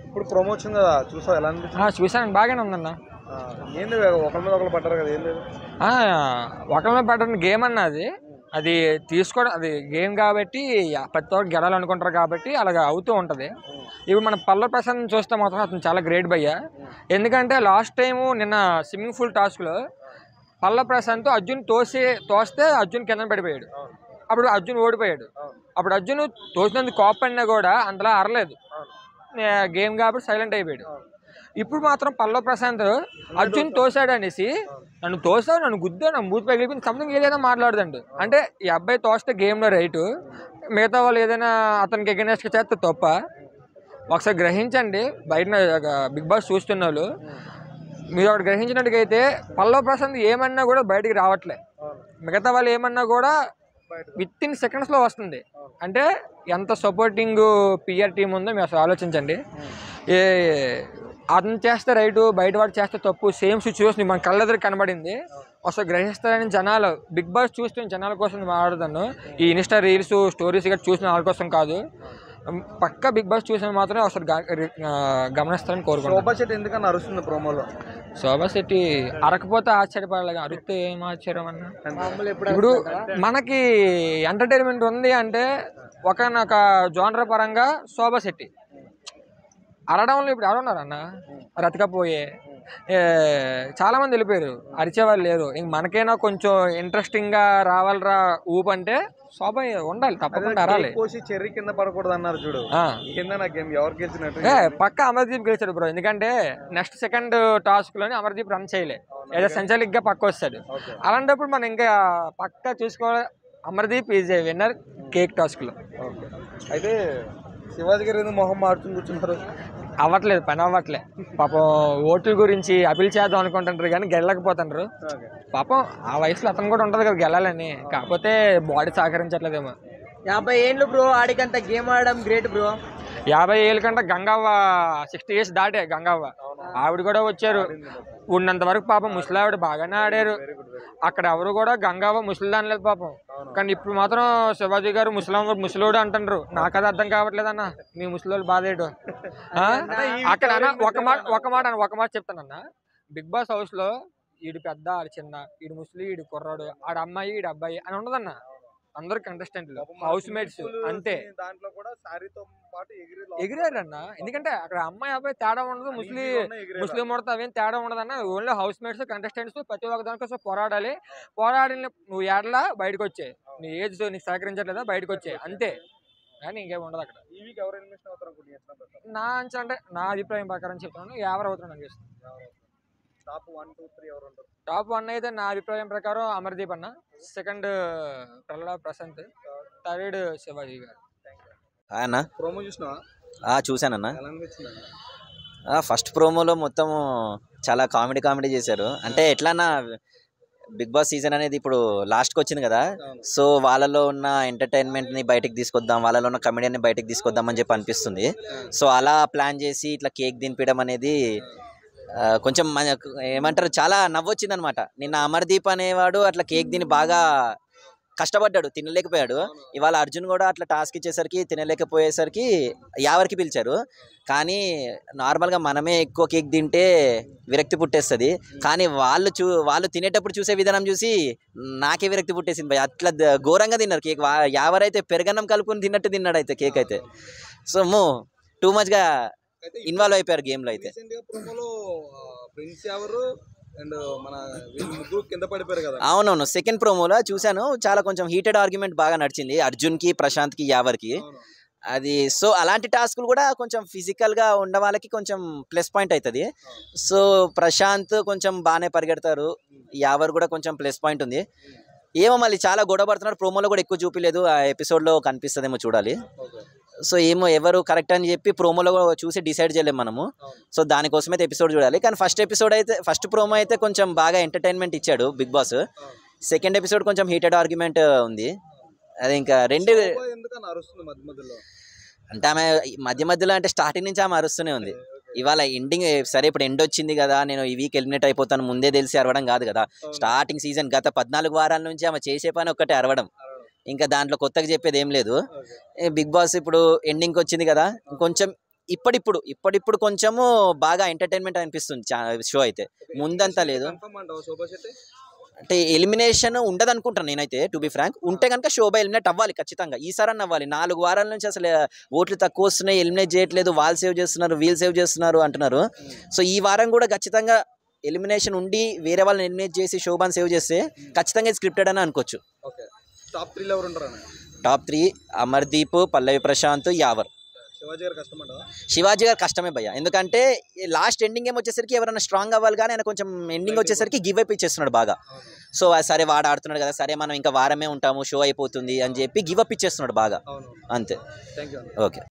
ఇప్పుడు ప్రమోషన్ కదా చూసావు ఎలా అనిపించింది? చూసాను, బాగానే ఉందన్న. ఏంది ఒకరి మీద ఒకరు పడ్డారు కదా, ఏం లేదు? ఒకరి మీద పడ్డ గేమ్ అన్న అది తీసుకోవడం, అది గేమ్ కాబట్టి ప్రతి ఒక్కరు గెలాలనుకుంటారు కాబట్టి అలాగ అవుతూ ఉంటుంది. ఇప్పుడు మన పల్లవ ప్రశాంత్ చూస్తే మాత్రం అతను చాలా గ్రేట్ భయ్య. ఎందుకంటే లాస్ట్ టైము నిన్న స్విమ్మింగ్ పూల్ టాస్క్లో పల్లవ ప్రశాంత్ అర్జున్ తోస్తే అర్జున్ కింద పడిపోయాడు. అప్పుడు అర్జున్ ఓడిపోయాడు. అప్పుడు అర్జున్ తోసినందుకు కోపడినా కూడా అంతలా అరలేదు, గేమ్ కాబట్టి సైలెంట్ అయిపోయాడు. ఇప్పుడు మాత్రం పల్లవ ప్రశాంత్ అర్జున్ తోసాడు అనేసి నన్ను తోసావు, నన్ను గుద్దా, నా మూతి పగిలిపోయింది, సంథింగ్ ఏదైనా మాట్లాడదండు. అంటే ఈ అబ్బాయి తోస్తే గేమ్లో రైటు, మిగతా వాళ్ళు ఏదైనా అతనికి ఎగనెస్ట్గా చేస్తే తప్ప. ఒకసారి గ్రహించండి, బయట బిగ్ బాస్ చూస్తున్న వాళ్ళు మీరు ఒకటి గ్రహించినట్టుగైతే పల్లవ ప్రశాంత్ ఏమన్నా కూడా బయటికి రావట్లే, మిగతా వాళ్ళు ఏమన్నా కూడా విత్ ఇన్ సెకండ్స్లో వస్తుంది. అంటే ఎంత సపోర్టింగ్ పిఆర్ టీం ఉందో మీరు అసలు ఆలోచించండి. అతను చేస్తే రైటు, బయట వాడు చేస్తే తప్పు, సేమ్ సిచ్యువేషన్ మన కళ్ళెదురు కనబడింది. అసలు గ్రహిస్తారని జనాలు బిగ్ బాస్ చూస్తున్న జనాల కోసం మాట్లాడుతాను. ఈ ఇన్స్టా రీల్స్ స్టోరీస్ కూడా చూసిన వాళ్ళ కోసం కాదు, పక్కా బిగ్ బాస్ చూసిన మాత్రం అసలు గమనిస్తారని కోరుకుంటున్నాను. శోభా శెట్టి ఎందుకన్నా అరుస్తుంది ప్రోమోలో? శోభా శెట్టి అరకపోతే ఆశ్చర్యపడలేదు, అరిస్తే ఏం ఆశ్చర్యం అన్న. ఇప్పుడు మనకి ఎంటర్టైన్మెంట్ ఉంది అంటే ఒకనొక జోనర్ పరంగా శోభా శెట్టి అరడంలో ఇప్పుడు ఎవరున్నారన్న రతకపోయే చాలామంది వెళ్ళిపోయారు, అరిచేవాళ్ళు లేరు. ఇంక మనకైనా కొంచెం ఇంట్రెస్టింగ్గా రావాలరా ఊపు అంటే శోభ ఉండాలి, తప్పకుండా అరాలి. చెర్రీ కింద పడకూడదు అన్నారు చూడు, ఎవరు గెలిచినట్టు? పక్క అమర్దీప్ గెలిచాడు బ్రో. ఎందుకంటే నెక్స్ట్ సెకండ్ టాస్క్ లోని అమర్దీప్ రన్ చేయలే, ఏదో సెంచరీగా పక్క వస్తాడు. అలాంటప్పుడు మనం ఇంకా పక్క చూసుకోవాలి, Amardeep is a winner cake task లో. అయితే శివాజీ గారు ఎందుకు మొహం మార్చుకుని కూర్చున్నారు? అవ్వట్లేదు, పని అవ్వట్లే పాపం. ఓట్ల గురించి అపీల్ చేద్దాం అనుకుంటుంటారు కానీ గెలలేకపోతుంటారు పాపం. ఆ వయసులో అతను కూడా ఉంటుంది కదా గెలాలని, కాకపోతే బాడీ సహకరించట్లేదేమో. 50 ఏళ్ళు బ్రో, ఆడికంత గేమ్ ఆడడం గ్రేట్ బ్రో. 50 ఏళ్ళ కంటే గంగవ్వ 60 years దాటే గంగవ్వ, ఆవిడ కూడా వచ్చారు. ఉన్నంత వరకు పాపం ముసలావిడ బాగానే ఆడారు. అక్కడ ఎవరు కూడా గంగవ్వ ముసలిది అనలేదు పాపం. కానీ ఇప్పుడు మాత్రం శివాజీ గారు ముసలోడు అంటారు. నాకు అది అర్థం కావట్లేదు అన్న, మీ ముసలోళ్ళు బాధ ఏంటో. అక్కడ అన్న ఒక మాట చెప్తానన్న, బిగ్ బాస్ హౌస్ లో ఈడు పెద్ద ఆడు చిన్న, ఈడు ముసలి ఈడు కుర్రాడు, ఆడ అమ్మాయి ఈడు అబ్బాయి అని ఉండదన్న. అందరు కంటెస్టెంట్లు, హౌస్ మేట్స్ అంతే. దాంట్లో కూడా సారీతో పాటు ఎగిరారన్న, ఎందుకంటే అక్కడ అమ్మాయి అబ్బాయి తేడా ఉండదు, ముస్లిం ఉడత అవేం తేడా ఉండదన్న. ఓన్లీ హౌస్ మేట్స్ కంటెస్టెంట్స్ ప్రతి ఒక్క దానికోసం పోరాడాలి. పోరాడిన నువ్వు ఏడలా బయటకు వచ్చే, నీ ఏజ్ నీకు సహకరించట్లేదా బయటకు వచ్చే, అంతే. కానీ ఇంకేం ఉండదు అక్కడ. నా అంచనా అంటే నా అభిప్రాయం ప్రకారం చెప్తున్నాను, ఎవరు అవుతున్నాను అనిపిస్తుంది. టాప్ 1, 2, 3 ఎవరు ఉంటారు? టాప్ 1 అయితే నా అభిప్రాయం ప్రకారం అమర్దీప్ అన్న, సెకండ్ పల్లవ ప్రశాంత్, థర్డ్ శివాజీ గారు. అన్న ప్రోమో చూసినావా? చూశానన్న. ఎలా అనిపించింది? ఫస్ట్ ప్రోమోలో మొత్తం చాలా కామెడీ చేశారు. అంటే ఎట్లన్నా బిగ్ బాస్ సీజన్ అనేది ఇప్పుడు లాస్ట్కి వచ్చింది కదా, సో వాళ్ళలో ఉన్న ఎంటర్టైన్మెంట్ని బయటకు తీసుకొద్దాం, వాళ్ళలో ఉన్న కమెడియన్ని బయటకు తీసుకొద్దాం అని చెప్పి అనిపిస్తుంది. సో అలా ప్లాన్ చేసి ఇట్లా కేక్ దింపడం అనేది కొంచెం ఏమంటారు, చాలా నవ్వొచ్చింది అనమాట. నిన్న అమర్దీప్ అనేవాడు అట్లా కేక్ తిని బాగా కష్టపడ్డాడు, తినలేకపోయాడు. ఇవాళ అర్జున్ కూడా అట్లా టాస్క్ ఇచ్చేసరికి తినలేకపోయేసరికి యావరికి పిలిచారు. కానీ నార్మల్గా మనమే ఎక్కువ కేక్ తింటే విరక్తి పుట్టేస్తుంది, కానీ వాళ్ళు తినేటప్పుడు చూసే విధానం చూసి నాకే విరక్తి పుట్టేసింది భయ్. అట్లా ఘోరంగా తిన్నారు కేక్. ఎవరైతే పెరగన్నం కలుపుకొని తిన్నట్టు తిన్నాడు అయితే కేక్ అయితే. సో టూ మచ్గా ఇన్వాల్వ్ అయిపోయారు గేమ్లో అయితే. అవునవును, సెకండ్ ప్రోమోలో చూశాను, చాలా కొంచెం హీటెడ్ ఆర్గ్యుమెంట్ బాగా నడిచింది అర్జున్కి, ప్రశాంత్కి, యావర్కి. అది సో అలాంటి టాస్కులు కూడా కొంచెం ఫిజికల్గా ఉన్న వాళ్ళకి కొంచెం ప్లస్ పాయింట్ అవుతుంది. సో ప్రశాంత్ కొంచెం బాగానే పరిగెడతారు, యావర్ కూడా కొంచెం ప్లస్ పాయింట్ ఉంది. ఏమో మళ్ళీ చాలా గొడవ పడుతున్నారు, ప్రోమోలో కూడా ఎక్కువ చూపించలేదు, ఆ ఎపిసోడ్లో కనిపిస్తుందేమో చూడాలి. సో ఏమో ఎవరు కరెక్ట్ అని చెప్పి ప్రోమోలో చూసి డిసైడ్ చేయలేము మనము. సో దానికోసం అయితే ఎపిసోడ్ చూడాలి. కానీ ఫస్ట్ ప్రోమో అయితే కొంచెం బాగా ఎంటర్టైన్మెంట్ ఇచ్చాడు బిగ్ బాస్. సెకండ్ ఎపిసోడ్ కొంచెం హీటెడ్ ఆర్గ్యుమెంట్ ఉంది. అది ఇంకా రెండు అంటే ఆమె మధ్యలో అంటే స్టార్టింగ్ నుంచి ఆమె అరుస్తూనే ఉంది. ఇవాళ ఎండింగ్ సరే ఇప్పుడు ఎండ్ వచ్చింది కదా, నేను ఈ వీక్ ఎలిమినేట్ అయిపోతాను ముందే తెలిసి అరవడం కాదు కదా. స్టార్టింగ్ సీజన్ గత 14 వారాల నుంచి ఆమె చేసే పని ఒక్కటే అరవడం, ఇంకా దాంట్లో కొత్తగా చెప్పేది ఏం లేదు. బిగ్ బాస్ ఇప్పుడు ఎండింగ్కి వచ్చింది కదా, కొంచెం ఇప్పటిప్పుడు కొంచెము బాగా ఎంటర్టైన్మెంట్ అనిపిస్తుంది షో అయితే, ముందంతా లేదు. అంటే ఎలిమినేషన్ ఉండదు అనుకుంటాను నేనైతే, టు బి ఫ్రాంక్. ఉంటే కనుక శోభ ఎలిమినేట్ అవ్వాలి ఖచ్చితంగా, ఈసారి అవ్వాలి. 4 వారాల నుంచి అసలు ఓట్లు తక్కువ వస్తున్నాయి, ఎలిమినేట్ చేయట్లేదు, వాళ్ళు సేవ్ చేస్తున్నారు, వీళ్ళు సేవ్ చేస్తున్నారు అంటున్నారు. సో ఈ వారం కూడా ఖచ్చితంగా ఎలిమినేషన్ ఉండి వేరే వాళ్ళని ఎలిమినేట్ చేసి శోభాని సేవ్ చేస్తే ఖచ్చితంగా స్క్రిప్టెడ్ అని అనుకోవచ్చు. టాప్ 3 అమర్దీప్, పల్లవి ప్రశాంత్, యావర్. శివాజీ గారు కష్టమే భయ్య, ఎందుకంటే లాస్ట్ ఎండింగ్ వచ్చేసరికి ఎవరైనా స్ట్రాంగ్ అవ్వాలి, కానీ ఆయన కొంచెం ఎండింగ్ వచ్చేసరికి గివ్ అప్ ఇచ్చేస్తున్నాడు బాగా. సో సరే వాడు ఆడుతున్నాడు కదా, సరే మనం ఇంకా వారమే ఉంటాము, షో అయిపోతుంది అని చెప్పి గివ్ అప్ ఇచ్చేస్తున్నాడు బాగా, అంతే. ఓకే.